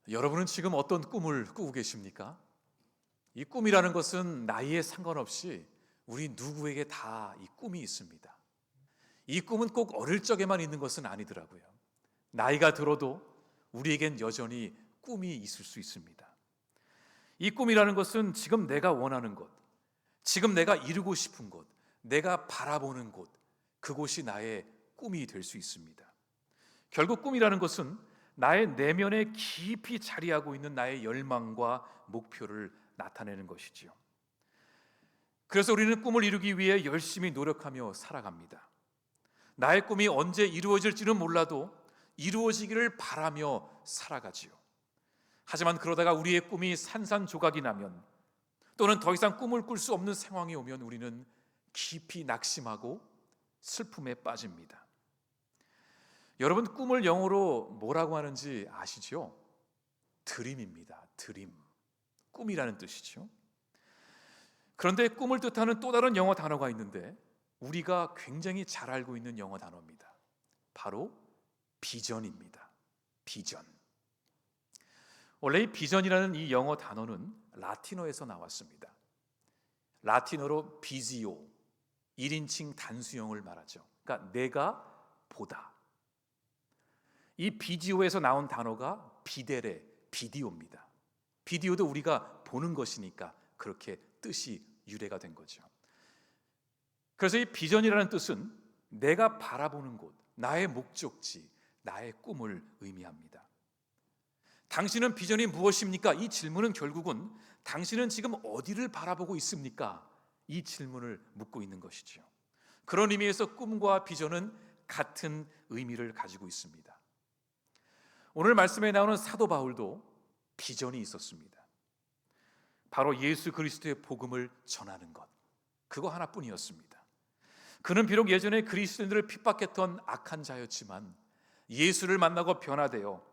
여러분은 지금 어떤 꿈을 꾸고 계십니까? 이 꿈이라는 것은 나이에 상관없이 우리 누구에게 다 이 꿈이 있습니다. 이 꿈은 꼭 어릴 적에만 있는 것은 아니더라고요. 나이가 들어도 우리에겐 여전히 꿈이 있을 수 있습니다. 이 꿈이라는 것은 지금 내가 원하는 곳, 지금 내가 이루고 싶은 곳, 내가 바라보는 곳, 그곳이 나의 꿈이 될 수 있습니다. 결국 꿈이라는 것은 나의 내면에 깊이 자리하고 있는 나의 열망과 목표를 나타내는 것이지요. 그래서 우리는 꿈을 이루기 위해 열심히 노력하며 살아갑니다. 나의 꿈이 언제 이루어질지는 몰라도 이루어지기를 바라며 살아가지요. 하지만 그러다가 우리의 꿈이 산산조각이 나면, 또는 더 이상 꿈을 꿀 수 없는 상황이 오면 우리는 깊이 낙심하고 슬픔에 빠집니다. 여러분, 꿈을 영어로 뭐라고 하는지 아시죠? 드림입니다. 드림. 꿈이라는 뜻이죠. 그런데 꿈을 뜻하는 또 다른 영어 단어가 있는데 우리가 굉장히 잘 알고 있는 영어 단어입니다. 바로 비전입니다. 비전. 원래 이 비전이라는 이 영어 단어는 라틴어에서 나왔습니다. 라틴어로 비지오, 1인칭 단수형을 말하죠. 그러니까 내가 보다. 이 비디오에서 나온 단어가 비데레, 비디오입니다. 비디오도 우리가 보는 것이니까 그렇게 뜻이 유래가 된 거죠. 그래서 이 비전이라는 뜻은 내가 바라보는 곳, 나의 목적지, 나의 꿈을 의미합니다. 당신은 비전이 무엇입니까? 이 질문은 결국은 당신은 지금 어디를 바라보고 있습니까? 이 질문을 묻고 있는 것이죠. 그런 의미에서 꿈과 비전은 같은 의미를 가지고 있습니다. 오늘 말씀에 나오는 사도 바울도 비전이 있었습니다. 바로 예수 그리스도의 복음을 전하는 것, 그거 하나뿐이었습니다. 그는 비록 예전에 그리스도인들을 핍박했던 악한 자였지만 예수를 만나고 변화되어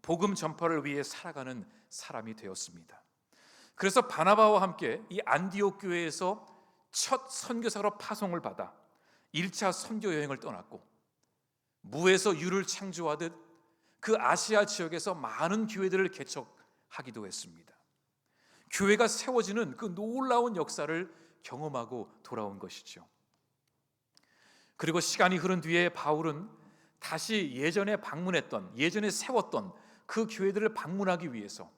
복음 전파를 위해 살아가는 사람이 되었습니다. 그래서 바나바와 함께 이 안디옥 교회에서 첫 선교사로 파송을 받아 1차 선교 여행을 떠났고, 무에서 유를 창조하듯 그 아시아 지역에서 많은 교회들을 개척하기도 했습니다. 교회가 세워지는 그 놀라운 역사를 경험하고 돌아온 것이죠. 그리고 시간이 흐른 뒤에 바울은 다시 예전에 세웠던 그 교회들을 방문하기 위해서,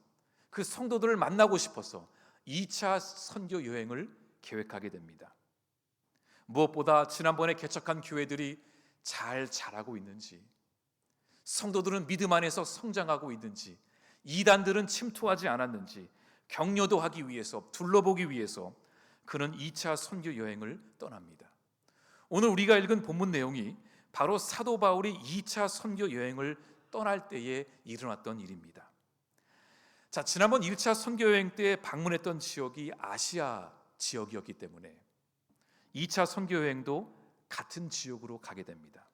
그 성도들을 만나고 싶어서 2차 선교 여행을 계획하게 됩니다. 무엇보다 지난번에 개척한 교회들이 잘 자라고 있는지, 성도들은 믿음 안에서 성장하고 있는지, 이단들은 침투하지 않았는지 격려도 하기 위해서, 둘러보기 위해서 그는 2차 선교 여행을 떠납니다. 오늘 우리가 읽은 본문 내용이 바로 사도 바울이 2차 선교 여행을 떠날 때에 일어났던 일입니다. 자, 지난번 1차 선교 여행 때 방문했던 지역이 아시아 지역이었기 때문에 2차 선교 여행도 같은 지역으로 가게 됩니다.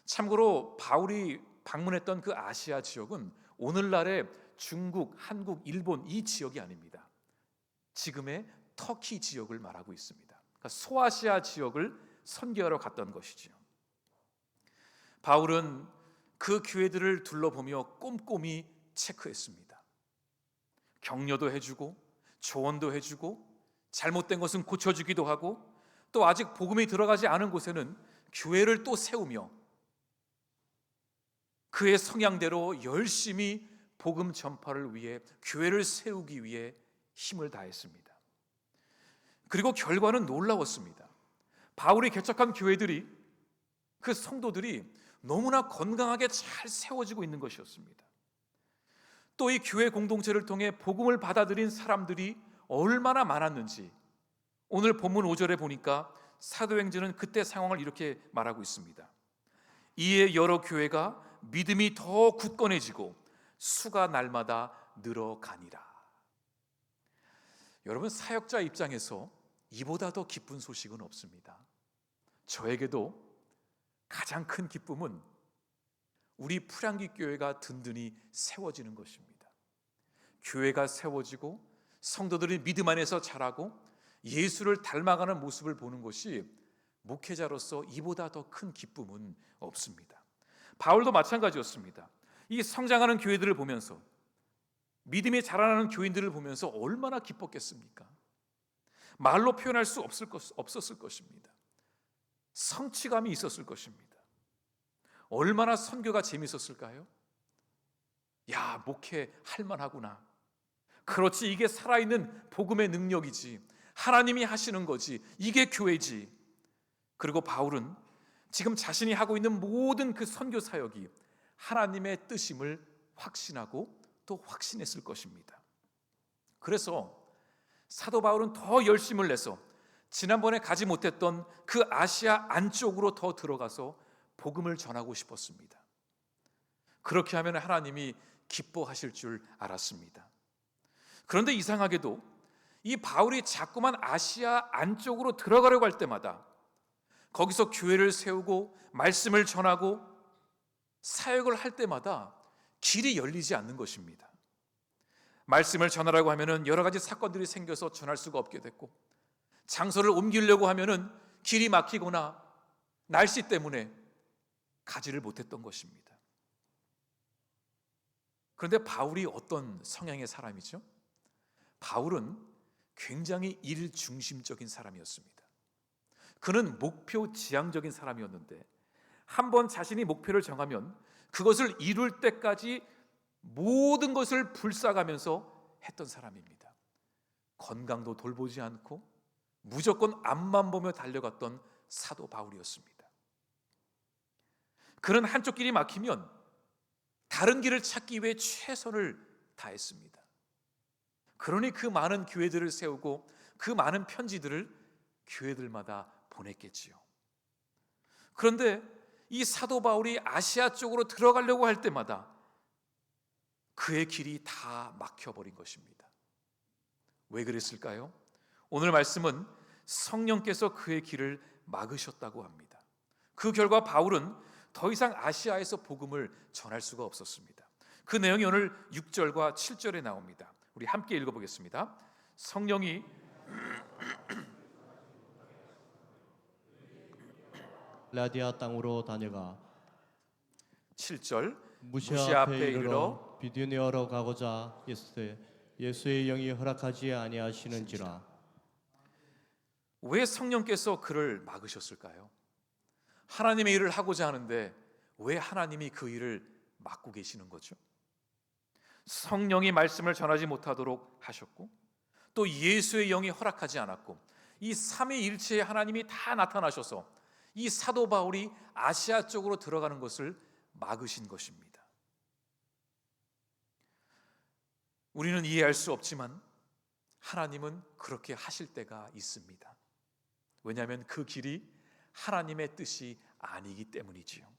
참고로 바울이 방문했던 그 아시아 지역은 오늘날의 중국, 한국, 일본 이 지역이 아닙니다. 지금의 터키 지역을 말하고 있습니다. 그러니까 소아시아 지역을 선교하러 갔던 것이죠. 바울은 그 교회들을 둘러보며 꼼꼼히 체크했습니다. 격려도 해주고 조언도 해주고 잘못된 것은 고쳐주기도 하고, 또 아직 복음이 들어가지 않은 곳에는 교회를 또 세우며 그의 성향대로 열심히 복음 전파를 위해, 교회를 세우기 위해 힘을 다했습니다. 그리고 결과는 놀라웠습니다. 바울이 개척한 교회들이, 그 성도들이 너무나 건강하게 잘 세워지고 있는 것이었습니다. 또 이 교회 공동체를 통해 복음을 받아들인 사람들이 얼마나 많았는지 오늘 본문 5절에 보니까 사도행전은 그때 상황을 이렇게 말하고 있습니다. 이에 여러 교회가 믿음이 더 굳건해지고 수가 날마다 늘어가니라. 여러분, 사역자 입장에서 이보다 더 기쁜 소식은 없습니다. 저에게도 가장 큰 기쁨은 우리 풀향기 교회가 든든히 세워지는 것입니다. 교회가 세워지고 성도들이 믿음 안에서 자라고 예수를 닮아가는 모습을 보는 것이 목회자로서 이보다 더 큰 기쁨은 없습니다. 바울도 마찬가지였습니다. 이 성장하는 교회들을 보면서 믿음이 자라나는 교인들을 보면서 얼마나 기뻤겠습니까? 말로 표현할 수 없었을 것입니다. 성취감이 있었을 것입니다. 얼마나 선교가 재밌었을까요? 야, 목회 할만하구나. 그렇지, 이게 살아있는 복음의 능력이지. 하나님이 하시는 거지. 이게 교회지. 그리고 바울은 지금 자신이 하고 있는 모든 그 선교 사역이 하나님의 뜻임을 확신하고 또 확신했을 것입니다. 그래서 사도 바울은 더 열심을 내서 지난번에 가지 못했던 그 아시아 안쪽으로 더 들어가서 복음을 전하고 싶었습니다. 그렇게 하면 하나님이 기뻐하실 줄 알았습니다. 그런데 이상하게도 이 바울이 자꾸만 아시아 안쪽으로 들어가려고 할 때마다 거기서 교회를 세우고 말씀을 전하고 사역을 할 때마다 길이 열리지 않는 것입니다. 말씀을 전하라고 하면은 여러 가지 사건들이 생겨서 전할 수가 없게 됐고, 장소를 옮기려고 하면은 길이 막히거나 날씨 때문에 가지를 못했던 것입니다. 그런데 바울이 어떤 성향의 사람이죠? 바울은 굉장히 일 중심적인 사람이었습니다. 그는 목표 지향적인 사람이었는데 한번 자신이 목표를 정하면 그것을 이룰 때까지 모든 것을 불사가면서 했던 사람입니다. 건강도 돌보지 않고 무조건 앞만 보며 달려갔던 사도 바울이었습니다. 그는 한쪽 길이 막히면 다른 길을 찾기 위해 최선을 다했습니다. 그러니 그 많은 교회들을 세우고 그 많은 편지들을 교회들마다 보냈겠지요. 그런데 이 사도 바울이 아시아 쪽으로 들어가려고 할 때마다 그의 길이 다 막혀버린 것입니다. 왜 그랬을까요? 오늘 말씀은 성령께서 그의 길을 막으셨다고 합니다. 그 결과 바울은 더 이상 아시아에서 복음을 전할 수가 없었습니다. 그 내용이 오늘 6절과 7절에 나옵니다. 우리 함께 읽어보겠습니다. 성령이 라디아 땅으로 다녀가 7절 무시아 앞에 이르러 비두니아로 가고자 예수의 영이 허락하지 아니하시는지라. 왜 성령께서 그를 막으셨을까요? 하나님의 일을 하고자 하는데 왜 하나님이 그 일을 막고 계시는 거죠? 성령이 말씀을 전하지 못하도록 하셨고 또 예수의 영이 허락하지 않았고 이 삼위일체의 하나님이 다 나타나셔서 이 사도 바울이 아시아 쪽으로 들어가는 것을 막으신 것입니다. 우리는 이해할 수 없지만 하나님은 그렇게 하실 때가 있습니다. 왜냐하면 그 길이 하나님의 뜻이 아니기 때문이지요.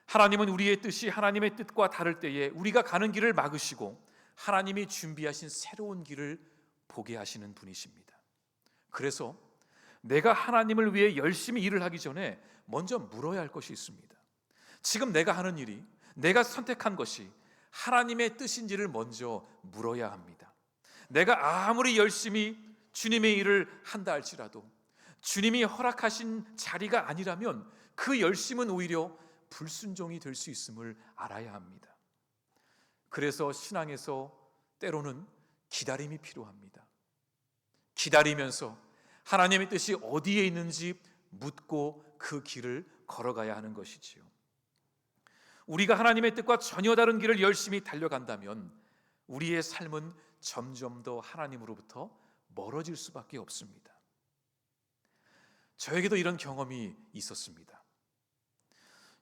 하나님은 우리의 뜻이 하나님의 뜻과 다를 때에 우리가 가는 길을 막으시고 하나님이 준비하신 새로운 길을 보게 하시는 분이십니다. 그래서 내가 하나님을 위해 열심히 일을 하기 전에 먼저 물어야 할 것이 있습니다. 지금 내가 하는 일이, 내가 선택한 것이 하나님의 뜻인지를 먼저 물어야 합니다. 내가 아무리 열심히 주님의 일을 한다 할지라도 주님이 허락하신 자리가 아니라면 그 열심은 오히려 불순종이 될 수 있음을 알아야 합니다. 그래서 신앙에서 때로는 기다림이 필요합니다. 기다리면서 하나님의 뜻이 어디에 있는지 묻고 그 길을 걸어가야 하는 것이지요. 우리가 하나님의 뜻과 전혀 다른 길을 열심히 달려간다면 우리의 삶은 점점 더 하나님으로부터 멀어질 수밖에 없습니다. 저에게도 이런 경험이 있었습니다.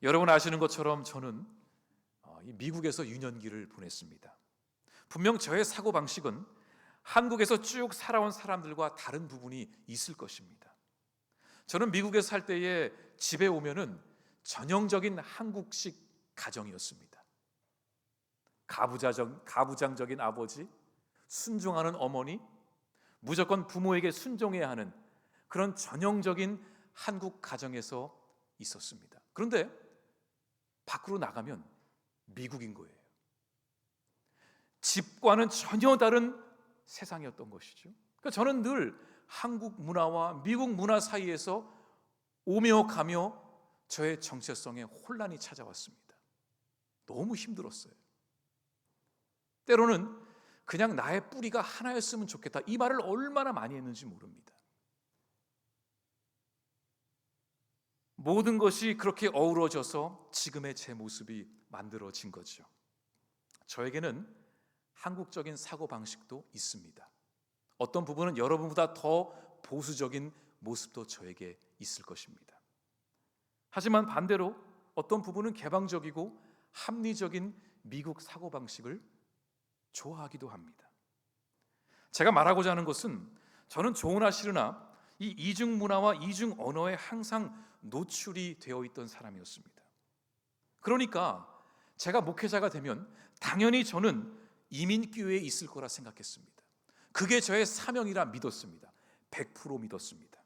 여러분 아시는 것처럼 저는 미국에서 유년기를 보냈습니다. 분명 저의 사고방식은 한국에서 쭉 살아온 사람들과 다른 부분이 있을 것입니다. 저는 미국에 살 때에 집에 오면은 전형적인 한국식 가정이었습니다. 가부장적인 아버지, 순종하는 어머니, 무조건 부모에게 순종해야 하는 그런 전형적인 한국 가정에서 있었습니다. 그런데 밖으로 나가면 미국인 거예요. 집과는 전혀 다른 세상이었던 것이죠. 그러니까 저는 늘 한국 문화와 미국 문화 사이에서 오며 가며 저의 정체성에 혼란이 찾아왔습니다. 너무 힘들었어요. 때로는 그냥 나의 뿌리가 하나였으면 좋겠다, 이 말을 얼마나 많이 했는지 모릅니다. 모든 것이 그렇게 어우러져서 지금의 제 모습이 만들어진 거죠. 저에게는 한국적인 사고방식도 있습니다. 어떤 부분은 여러분보다 더 보수적인 모습도 저에게 있을 것입니다. 하지만 반대로 어떤 부분은 개방적이고 합리적인 미국 사고방식을 좋아하기도 합니다. 제가 말하고자 하는 것은, 저는 좋으나 싫으나 이 이중 문화와 이중 언어에 항상 노출이 되어 있던 사람이었습니다. 그러니까 제가 목회자가 되면 당연히 저는 이민교회에 있을 거라 생각했습니다. 그게 저의 사명이라 믿었습니다. 100% 믿었습니다.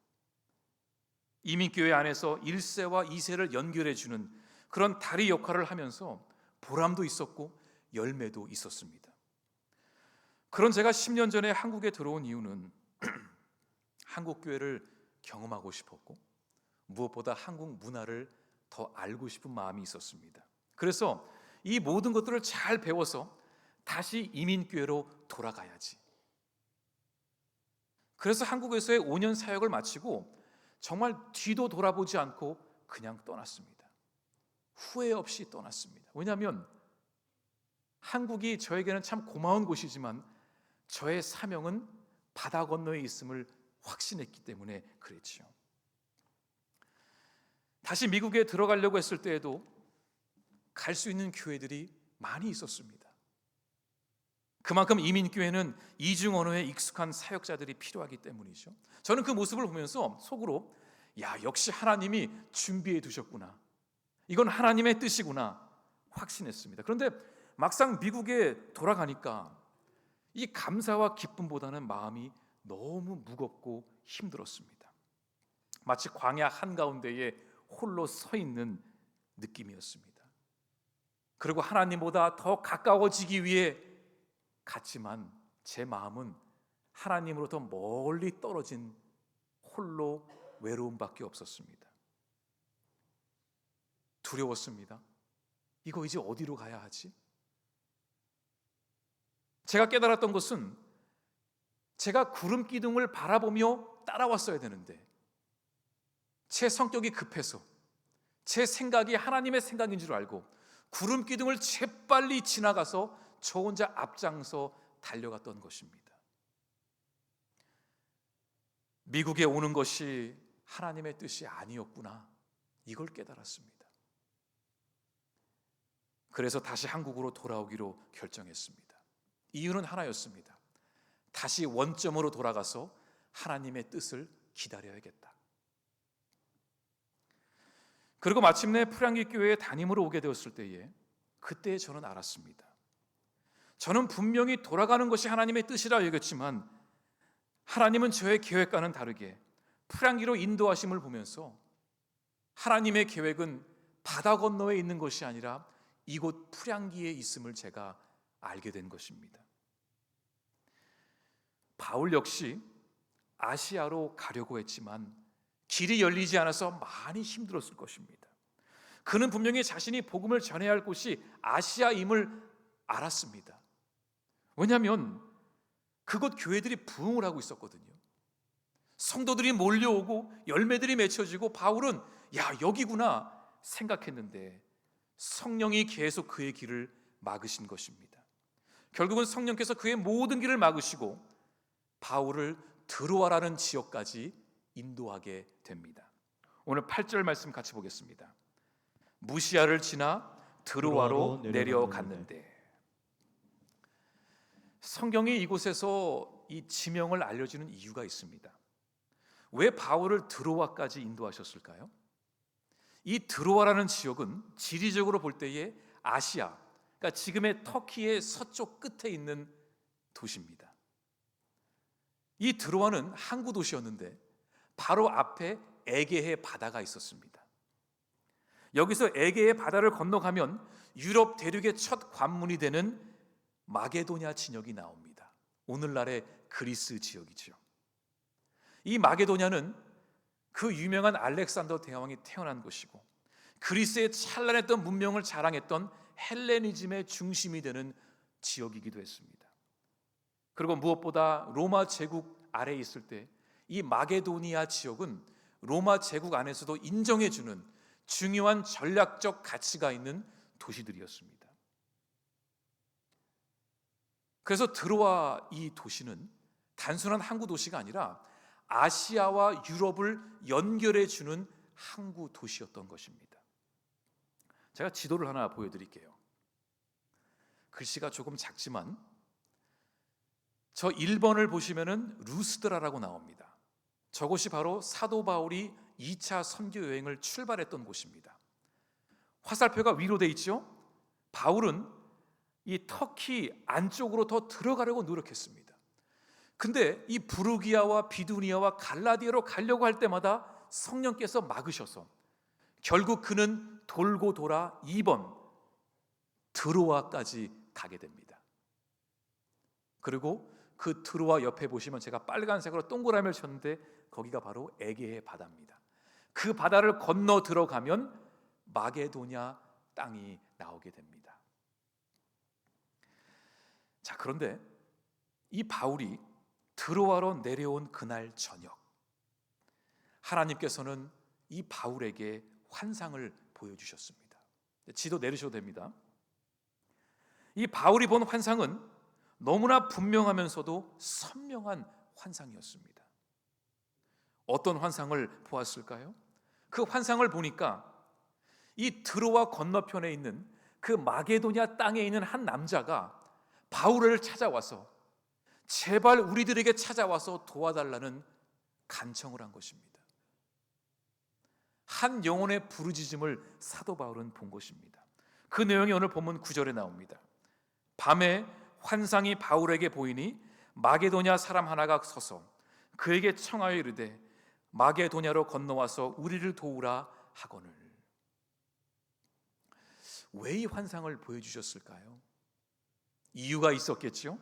이민교회 안에서 1세와 2세를 연결해 주는 그런 다리 역할을 하면서 보람도 있었고 열매도 있었습니다. 그런 제가 10년 전에 한국에 들어온 이유는 한국 교회를 경험하고 싶었고 무엇보다 한국 문화를 더 알고 싶은 마음이 있었습니다. 그래서 이 모든 것들을 잘 배워서 다시 이민교회로 돌아가야지. 그래서 한국에서의 5년 사역을 마치고 정말 뒤도 돌아보지 않고 그냥 떠났습니다. 후회 없이 떠났습니다. 왜냐하면 한국이 저에게는 참 고마운 곳이지만 저의 사명은 바다 건너에 있음을 확신했기 때문에 그랬지요. 다시 미국에 들어가려고 했을 때에도 갈 수 있는 교회들이 많이 있었습니다. 그만큼 이민교회는 이중 언어에 익숙한 사역자들이 필요하기 때문이죠. 저는 그 모습을 보면서 속으로, 야, 역시 하나님이 준비해 두셨구나, 이건 하나님의 뜻이구나 확신했습니다. 그런데 막상 미국에 돌아가니까 이 감사와 기쁨보다는 마음이 너무 무겁고 힘들었습니다. 마치 광야 한가운데에 홀로 서 있는 느낌이었습니다. 그리고 하나님보다 더 가까워지기 위해 갔지만 제 마음은 하나님으로부터 멀리 떨어진 홀로 외로움밖에 없었습니다. 두려웠습니다. 이거 이제 어디로 가야 하지? 제가 깨달았던 것은, 제가 구름 기둥을 바라보며 따라왔어야 되는데 제 성격이 급해서 제 생각이 하나님의 생각인 줄 알고 구름 기둥을 재빨리 지나가서 저 혼자 앞장서 달려갔던 것입니다. 미국에 오는 것이 하나님의 뜻이 아니었구나, 이걸 깨달았습니다. 그래서 다시 한국으로 돌아오기로 결정했습니다. 이유는 하나였습니다. 다시 원점으로 돌아가서 하나님의 뜻을 기다려야겠다. 그리고 마침내 프랑기 교회에 담임으로 오게 되었을 때에 그때 저는 알았습니다. 저는 분명히 돌아가는 것이 하나님의 뜻이라 여겼지만 하나님은 저의 계획과는 다르게 프랑기로 인도하심을 보면서 하나님의 계획은 바다 건너에 있는 것이 아니라 이곳 프랑기에 있음을 제가 알게 된 것입니다. 바울 역시 아시아로 가려고 했지만 길이 열리지 않아서 많이 힘들었을 것입니다. 그는 분명히 자신이 복음을 전해야 할 곳이 아시아임을 알았습니다. 왜냐하면 그곳 교회들이 부흥을 하고 있었거든요. 성도들이 몰려오고 열매들이 맺혀지고 바울은 야, 여기구나 생각했는데 성령이 계속 그의 길을 막으신 것입니다. 결국은 성령께서 그의 모든 길을 막으시고 바울을 드로아라는 지역까지 인도하게 됩니다. 오늘 8절 말씀 같이 보겠습니다. 무시아를 지나 드로아로 내려갔는데, 성경이 이곳에서 이 지명을 알려주는 이유가 있습니다. 왜 바울을 드로아까지 인도하셨을까요? 이 드로아라는 지역은 지리적으로 볼 때에 아시아, 그러니까 지금의 터키의 서쪽 끝에 있는 도시입니다. 이 드로아는 항구 도시였는데 바로 앞에 에게해 바다가 있었습니다. 여기서 에게해 바다를 건너가면 유럽 대륙의 첫 관문이 되는 마게도냐 진역이 나옵니다. 오늘날의 그리스 지역이죠. 이 마게도냐는 그 유명한 알렉산더 대왕이 태어난 곳이고 그리스의 찬란했던 문명을 자랑했던 헬레니즘의 중심이 되는 지역이기도 했습니다. 그리고 무엇보다 로마 제국 아래에 있을 때 이 마게도니아 지역은 로마 제국 안에서도 인정해주는 중요한 전략적 가치가 있는 도시들이었습니다. 그래서 드로아 이 도시는 단순한 항구 도시가 아니라 아시아와 유럽을 연결해주는 항구 도시였던 것입니다. 제가 지도를 하나 보여드릴게요. 글씨가 조금 작지만 저 1번을 보시면은 루스드라라고 나옵니다. 저곳이 바로 사도 바울이 2차 선교 여행을 출발했던 곳입니다. 화살표가 위로 돼 있죠? 바울은 이 터키 안쪽으로 더 들어가려고 노력했습니다. 근데 이 부르기아와 비두니아와 갈라디아로 가려고 할 때마다 성령께서 막으셔서 결국 그는 돌고 돌아 2번 드로아까지 가게 됩니다. 그리고 그 드로아 옆에 보시면 제가 빨간색으로 동그라미를 쳤는데 거기가 바로 에게의 바다입니다. 그 바다를 건너 들어가면 마게도냐 땅이 나오게 됩니다. 자, 그런데 이 바울이 드로아로 내려온 그날 저녁, 하나님께서는 이 바울에게 환상을 보여주셨습니다. 지도 내리셔도 됩니다. 이 바울이 본 환상은 너무나 분명하면서도 선명한 환상이었습니다. 어떤 환상을 보았을까요? 그 환상을 보니까 이 드로아 건너편에 있는 그 마게도냐 땅에 있는 한 남자가 바울을 찾아와서 제발 우리들에게 찾아와서 도와달라는 간청을 한 것입니다. 한 영혼의 부르짖음을 사도 바울은 본 것입니다. 그 내용이 오늘 본문 9절에 나옵니다. 밤에 환상이 바울에게 보이니 마게도냐 사람 하나가 서서 그에게 청하여 이르되 마게도냐로 건너와서 우리를 도우라 하거늘. 왜 이 환상을 보여주셨을까요? 이유가 있었겠죠?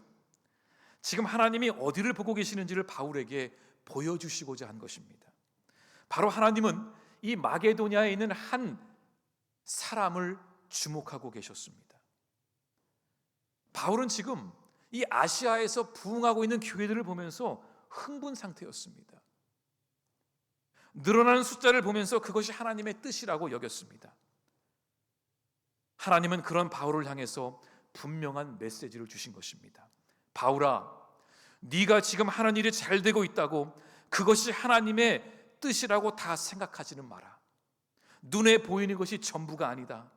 지금 하나님이 어디를 보고 계시는지를 바울에게 보여주시고자 한 것입니다. 바로 하나님은 이 마게도냐에 있는 한 사람을 주목하고 계셨습니다. 바울은 지금 이 아시아에서 부흥하고 있는 교회들을 보면서 흥분 상태였습니다. 늘어나는 숫자를 보면서 그것이 하나님의 뜻이라고 여겼습니다. 하나님은 그런 바울을 향해서 분명한 메시지를 주신 것입니다. 바울아, 네가 지금 하는 일이 잘 되고 있다고 그것이 하나님의 뜻이라고 다 생각하지는 마라. 눈에 보이는 것이 전부가 아니다.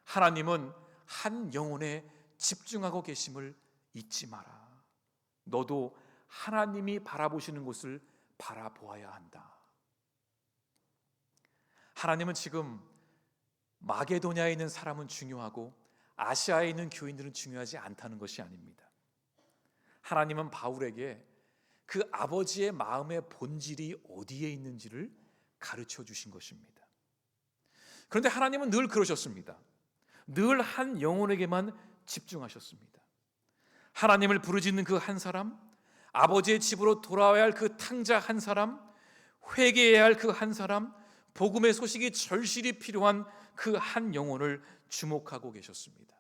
하나님은 한 영혼에 집중하고 계심을 잊지 마라. 너도 하나님이 바라보시는 곳을 바라보아야 한다. 하나님은 지금 마게도냐에 있는 사람은 중요하고 아시아에 있는 교인들은 중요하지 않다는 것이 아닙니다. 하나님은 바울에게 그 아버지의 마음의 본질이 어디에 있는지를 가르쳐 주신 것입니다. 그런데 하나님은 늘 그러셨습니다. 늘 한 영혼에게만 집중하셨습니다. 하나님을 부르짖는 그 한 사람, 아버지의 집으로 돌아와야 할 그 탕자 한 사람, 회개해야 할 그 한 사람, 복음의 소식이 절실히 필요한 그 한 영혼을 주목하고 계셨습니다.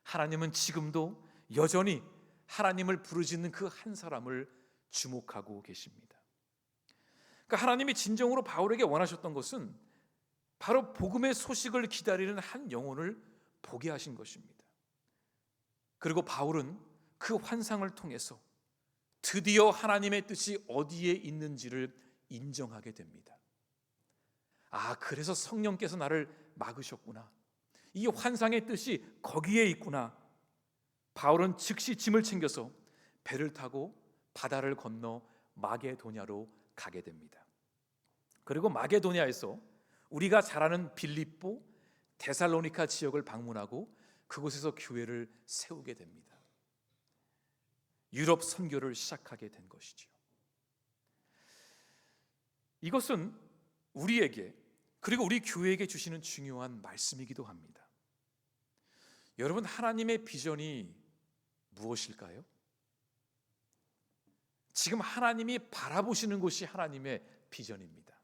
하나님은 지금도 여전히 하나님을 부르짖는 그 한 사람을 주목하고 계십니다. 그러니까 하나님이 진정으로 바울에게 원하셨던 것은 바로 복음의 소식을 기다리는 한 영혼을 보게 하신 것입니다. 그리고 바울은 그 환상을 통해서 드디어 하나님의 뜻이 어디에 있는지를 인정하게 됩니다. 아, 그래서 성령께서 나를 막으셨구나. 이 환상의 뜻이 거기에 있구나. 바울은 즉시 짐을 챙겨서 배를 타고 바다를 건너 마게도냐로 가게 됩니다. 그리고 마게도냐에서 우리가 잘 아는 빌립보, 데살로니가 지역을 방문하고 그곳에서 교회를 세우게 됩니다. 유럽 선교를 시작하게 된 것이죠. 이것은 우리에게 그리고 우리 교회에게 주시는 중요한 말씀이기도 합니다. 여러분, 하나님의 비전이 무엇일까요? 지금 하나님이 바라보시는 곳이 하나님의 비전입니다.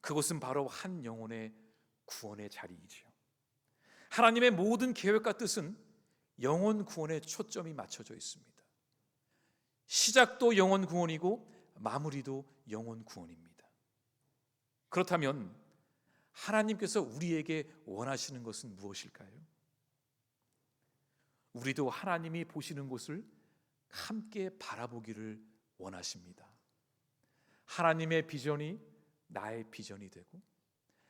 그곳은 바로 한 영혼의 구원의 자리이지요. 하나님의 모든 계획과 뜻은 영혼 구원에 초점이 맞춰져 있습니다. 시작도 영혼 구원이고 마무리도 영혼 구원입니다. 그렇다면 하나님께서 우리에게 원하시는 것은 무엇일까요? 우리도 하나님이 보시는 곳을 함께 바라보기를 원하십니다. 하나님의 비전이 나의 비전이 되고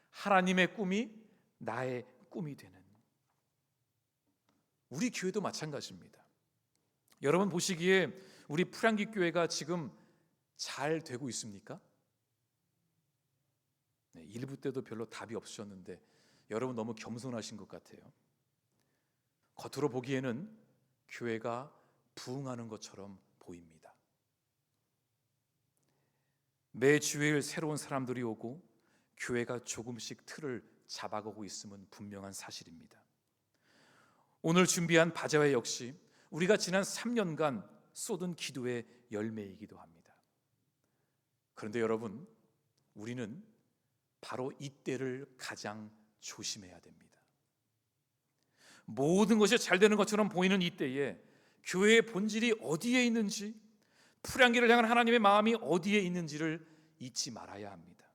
하나님의 꿈이 나의 꿈이 되는, 우리 교회도 마찬가지입니다. 여러분 보시기에 우리 프랑기 교회가 지금 잘 되고 있습니까? 네, 1부 때도 별로 답이 없으셨는데 여러분 너무 겸손하신 것 같아요. 겉으로 보기에는 교회가 부흥하는 것처럼 보입니다. 매 주일 새로운 사람들이 오고 교회가 조금씩 틀을 잡아가고 있음은 분명한 사실입니다. 오늘 준비한 바자회 역시 우리가 지난 3년간 쏟은 기도의 열매이기도 합니다. 그런데 여러분, 우리는 바로 이때를 가장 조심해야 됩니다. 모든 것이 잘 되는 것처럼 보이는 이때에 교회의 본질이 어디에 있는지, 프랑기를 향한 하나님의 마음이 어디에 있는지를 잊지 말아야 합니다.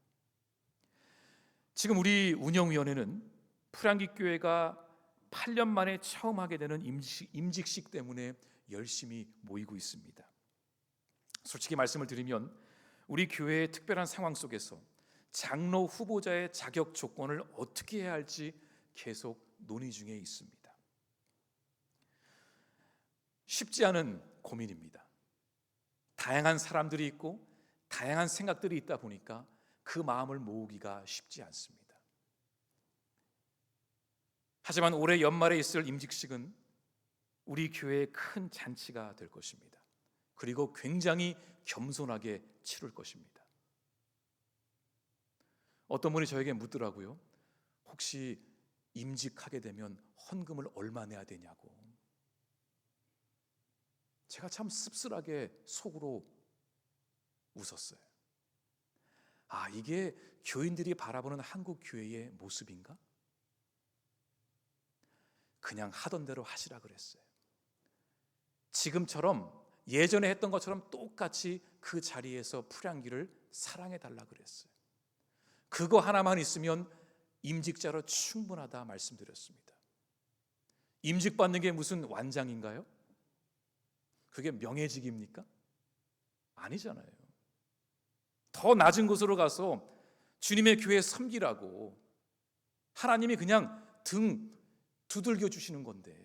지금 우리 운영위원회는 프랑기 교회가 8년 만에 처음 하게 되는 임직식 때문에 열심히 모이고 있습니다. 솔직히 말씀을 드리면 우리 교회의 특별한 상황 속에서 장로 후보자의 자격 조건을 어떻게 해야 할지 계속 논의 중에 있습니다. 쉽지 않은 고민입니다. 다양한 사람들이 있고 다양한 생각들이 있다 보니까 그 마음을 모으기가 쉽지 않습니다. 하지만 올해 연말에 있을 임직식은 우리 교회의 큰 잔치가 될 것입니다. 그리고 굉장히 겸손하게 치룰 것입니다. 어떤 분이 저에게 묻더라고요. 혹시 임직하게 되면 헌금을 얼마 내야 되냐고. 제가 참 씁쓸하게 속으로 웃었어요. 아, 이게 교인들이 바라보는 한국 교회의 모습인가? 그냥 하던 대로 하시라 그랬어요. 지금처럼 예전에 했던 것처럼 똑같이 그 자리에서 프랑기를 사랑해 달라 그랬어요. 그거 하나만 있으면 임직자로 충분하다 말씀드렸습니다. 임직 받는 게 무슨 완장인가요? 그게 명예직입니까? 아니잖아요. 더 낮은 곳으로 가서 주님의 교회 섬기라고 하나님이 그냥 등 두들겨 주시는 건데,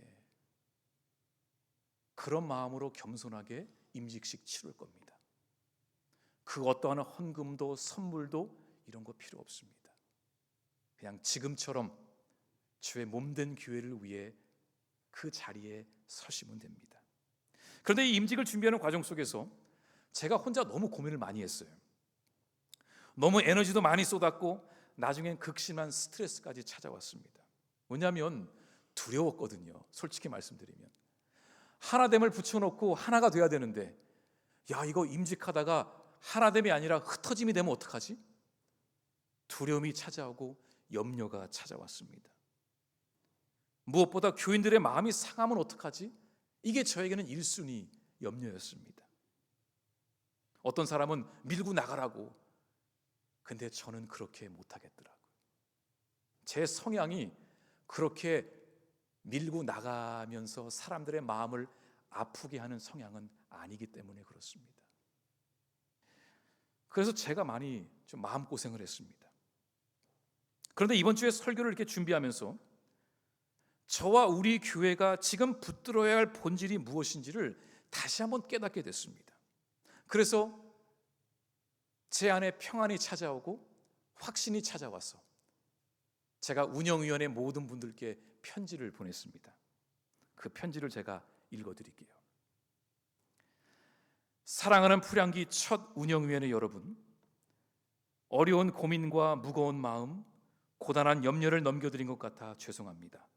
그런 마음으로 겸손하게 임직식 치를 겁니다. 그 어떠한 헌금도 선물도 이런 거 필요 없습니다. 그냥 지금처럼 주의 몸된 교회를 위해 그 자리에 서시면 됩니다. 그런데 이 임직을 준비하는 과정 속에서 제가 혼자 너무 고민을 많이 했어요. 너무 에너지도 많이 쏟았고 나중엔 극심한 스트레스까지 찾아왔습니다. 왜냐하면 두려웠거든요. 솔직히 말씀드리면 하나됨을 붙여놓고 하나가 돼야 되는데, 야, 이거 임직하다가 하나됨이 아니라 흩어짐이 되면 어떡하지? 두려움이 찾아오고 염려가 찾아왔습니다. 무엇보다 교인들의 마음이 상하면 어떡하지? 이게 저에게는 1순위 염려였습니다. 어떤 사람은 밀고 나가라고, 근데 저는 그렇게 못하겠더라고요. 제 성향이 그렇게 밀고 나가면서 사람들의 마음을 아프게 하는 성향은 아니기 때문에 그렇습니다. 그래서 제가 많이 좀 마음고생을 했습니다. 그런데 이번 주에 설교를 이렇게 준비하면서 저와 우리 교회가 지금 붙들어야 할 본질이 무엇인지를 다시 한번 깨닫게 됐습니다. 그래서 제 안에 평안이 찾아오고 확신이 찾아와서 제가 운영위원회 모든 분들께 편지를 보냈습니다. 그 편지를 제가 읽어드릴게요. 사랑하는 프랑기 첫 운영위원회 여러분, 어려운 고민과 무거운 마음, 고단한 염려를 넘겨드린 것 같아 죄송합니다.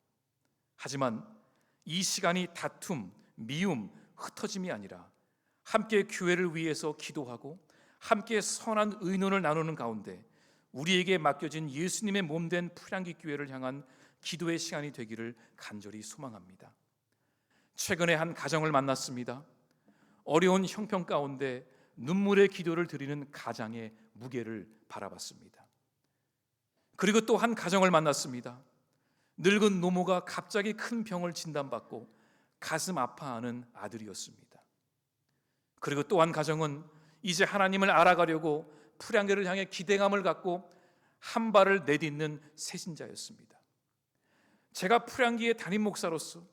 하지만 이 시간이 다툼, 미움, 흩어짐이 아니라 함께 교회를 위해서 기도하고 함께 선한 의논을 나누는 가운데 우리에게 맡겨진 예수님의 몸된 프랑기 교회를 향한 기도의 시간이 되기를 간절히 소망합니다. 최근에 한 가정을 만났습니다. 어려운 형편 가운데 눈물의 기도를 드리는 가장의 무게를 바라봤습니다. 그리고 또 한 가정을 만났습니다. 늙은 노모가 갑자기 큰 병을 진단받고 가슴 아파하는 아들이었습니다. 그리고 또 한 가정은 이제 하나님을 알아가려고 풀향기를 향해 기대감을 갖고 한 발을 내딛는 새신자였습니다. 제가 풀향기의 담임 목사로서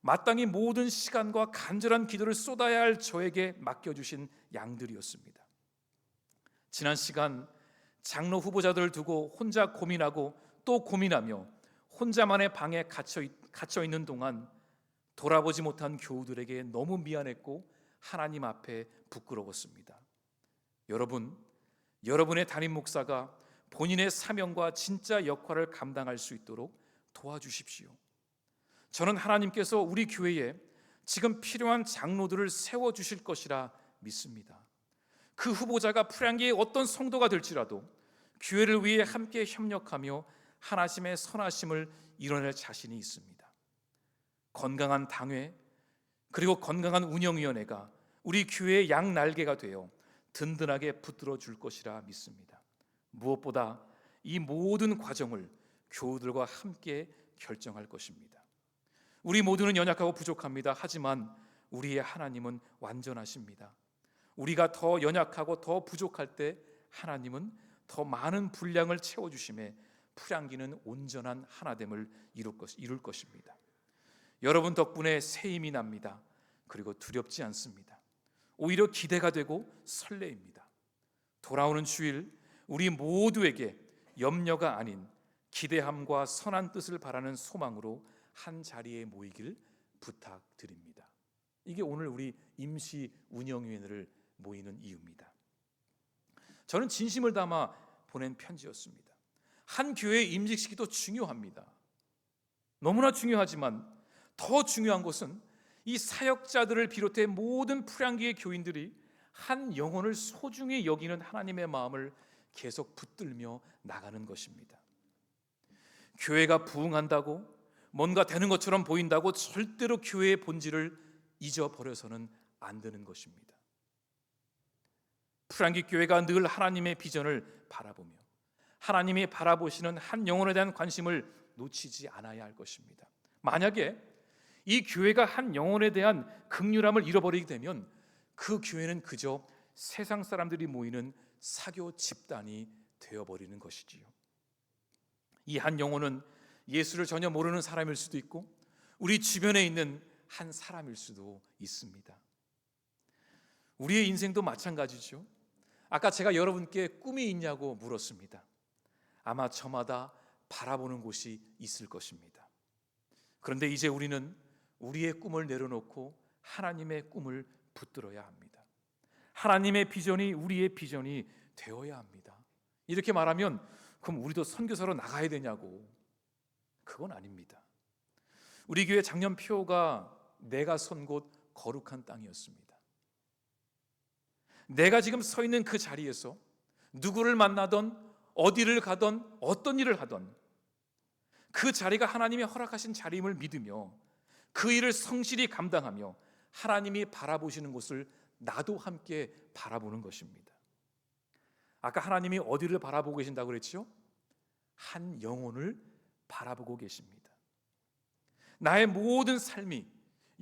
마땅히 모든 시간과 간절한 기도를 쏟아야 할 저에게 맡겨주신 양들이었습니다. 지난 시간 장로 후보자들을 두고 혼자 고민하고 또 고민하며 혼자만의 방에 갇혀 있는 동안 돌아보지 못한 교우들에게 너무 미안했고 하나님 앞에 부끄러웠습니다. 여러분, 여러분의 담임 목사가 본인의 사명과 진짜 역할을 감당할 수 있도록 도와주십시오. 저는 하나님께서 우리 교회에 지금 필요한 장로들을 세워주실 것이라 믿습니다. 그 후보자가 풀향기의 어떤 성도가 될지라도 교회를 위해 함께 협력하며 하나님의 선하심을 이뤄낼 자신이 있습니다. 건강한 당회 그리고 건강한 운영위원회가 우리 교회의 양날개가 되어 든든하게 붙들어 줄 것이라 믿습니다. 무엇보다 이 모든 과정을 교우들과 함께 결정할 것입니다. 우리 모두는 연약하고 부족합니다. 하지만 우리의 하나님은 완전하십니다. 우리가 더 연약하고 더 부족할 때 하나님은 더 많은 분량을 채워주심에 풀향기는 온전한 하나됨을 이룰 것입니다. 여러분 덕분에 새 힘이 납니다. 그리고 두렵지 않습니다. 오히려 기대가 되고 설레입니다. 돌아오는 주일 우리 모두에게 염려가 아닌 기대함과 선한 뜻을 바라는 소망으로 한 자리에 모이길 부탁드립니다. 이게 오늘 우리 임시 운영위원회를 모이는 이유입니다. 저는 진심을 담아 보낸 편지였습니다. 한 교회의 임직시기도 중요합니다. 너무나 중요하지만 더 중요한 것은 이 사역자들을 비롯해 모든 풀향기의 교인들이 한 영혼을 소중히 여기는 하나님의 마음을 계속 붙들며 나가는 것입니다. 교회가 부흥한다고 뭔가 되는 것처럼 보인다고 절대로 교회의 본질을 잊어버려서는 안 되는 것입니다. 풀향기 교회가 늘 하나님의 비전을 바라보며 하나님이 바라보시는 한 영혼에 대한 관심을 놓치지 않아야 할 것입니다. 만약에 이 교회가 한 영혼에 대한 긍휼함을 잃어버리게 되면 그 교회는 그저 세상 사람들이 모이는 사교 집단이 되어버리는 것이지요. 이 한 영혼은 예수를 전혀 모르는 사람일 수도 있고 우리 주변에 있는 한 사람일 수도 있습니다. 우리의 인생도 마찬가지죠. 아까 제가 여러분께 꿈이 있냐고 물었습니다. 아마 저마다 바라보는 곳이 있을 것입니다. 그런데 이제 우리는 우리의 꿈을 내려놓고 하나님의 꿈을 붙들어야 합니다. 하나님의 비전이 우리의 비전이 되어야 합니다. 이렇게 말하면 그럼 우리도 선교사로 나가야 되냐고. 그건 아닙니다. 우리 교회 작년 표가 내가 선 곳 거룩한 땅이었습니다. 내가 지금 서 있는 그 자리에서 누구를 만나던 어디를 가던 어떤 일을 하던 그 자리가 하나님이 허락하신 자리임을 믿으며 그 일을 성실히 감당하며 하나님이 바라보시는 곳을 나도 함께 바라보는 것입니다. 아까 하나님이 어디를 바라보고 계신다고 그랬죠? 한 영혼을 바라보고 계십니다. 나의 모든 삶이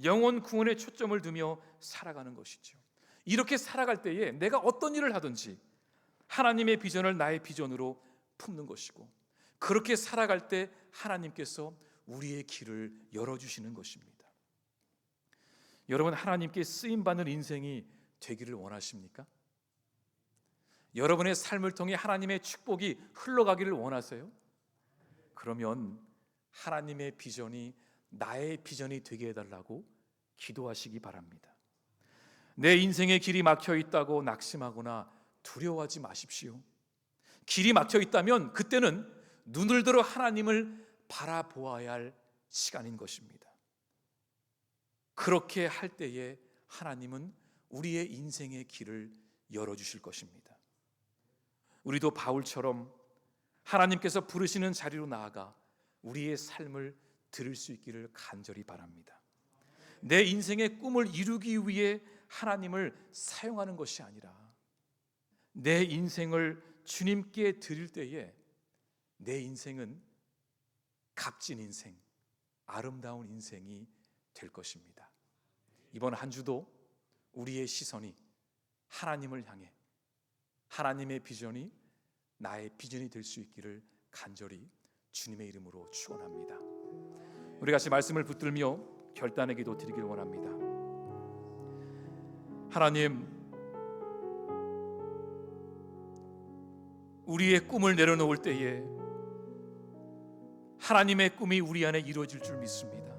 영혼 구원에 초점을 두며 살아가는 것이죠. 이렇게 살아갈 때에 내가 어떤 일을 하든지 하나님의 비전을 나의 비전으로 품는 것이고 그렇게 살아갈 때 하나님께서 우리의 길을 열어주시는 것입니다. 여러분, 하나님께 쓰임받는 인생이 되기를 원하십니까? 여러분의 삶을 통해 하나님의 축복이 흘러가기를 원하세요? 그러면 하나님의 비전이 나의 비전이 되게 해달라고 기도하시기 바랍니다. 내 인생의 길이 막혀 있다고 낙심하거나 두려워하지 마십시오. 길이 막혀 있다면 그때는 눈을 들어 하나님을 바라보아야 할 시간인 것입니다. 그렇게 할 때에 하나님은 우리의 인생의 길을 열어주실 것입니다. 우리도 바울처럼 하나님께서 부르시는 자리로 나아가 우리의 삶을 들을 수 있기를 간절히 바랍니다. 내 인생의 꿈을 이루기 위해 하나님을 사용하는 것이 아니라 내 인생을 주님께 드릴 때에 내 인생은 값진 인생, 아름다운 인생이 될 것입니다. 이번 한 주도 우리의 시선이 하나님을 향해, 하나님의 비전이 나의 비전이 될 수 있기를 간절히 주님의 이름으로 축원합니다. 우리 같이 말씀을 붙들며 결단의 기도 드리길 원합니다. 하나님, 우리의 꿈을 내려놓을 때에 하나님의 꿈이 우리 안에 이루어질 줄 믿습니다.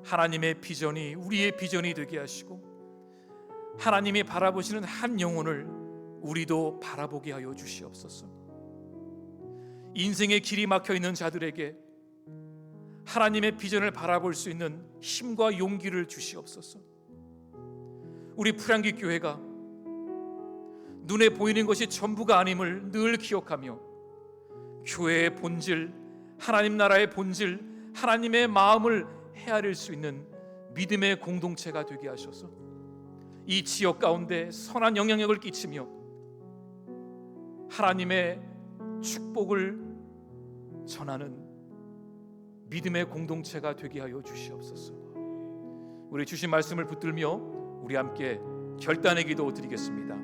하나님의 비전이 우리의 비전이 되게 하시고 하나님이 바라보시는 한 영혼을 우리도 바라보게 하여 주시옵소서. 인생의 길이 막혀 있는 자들에게 하나님의 비전을 바라볼 수 있는 힘과 용기를 주시옵소서. 우리 풀향기 교회가 눈에 보이는 것이 전부가 아님을 늘 기억하며 교회의 본질, 하나님 나라의 본질, 하나님의 마음을 헤아릴 수 있는 믿음의 공동체가 되게 하셔서 이 지역 가운데 선한 영향력을 끼치며 하나님의 축복을 전하는 믿음의 공동체가 되게 하여 주시옵소서. 우리 주신 말씀을 붙들며 우리 함께 결단의 기도 드리겠습니다.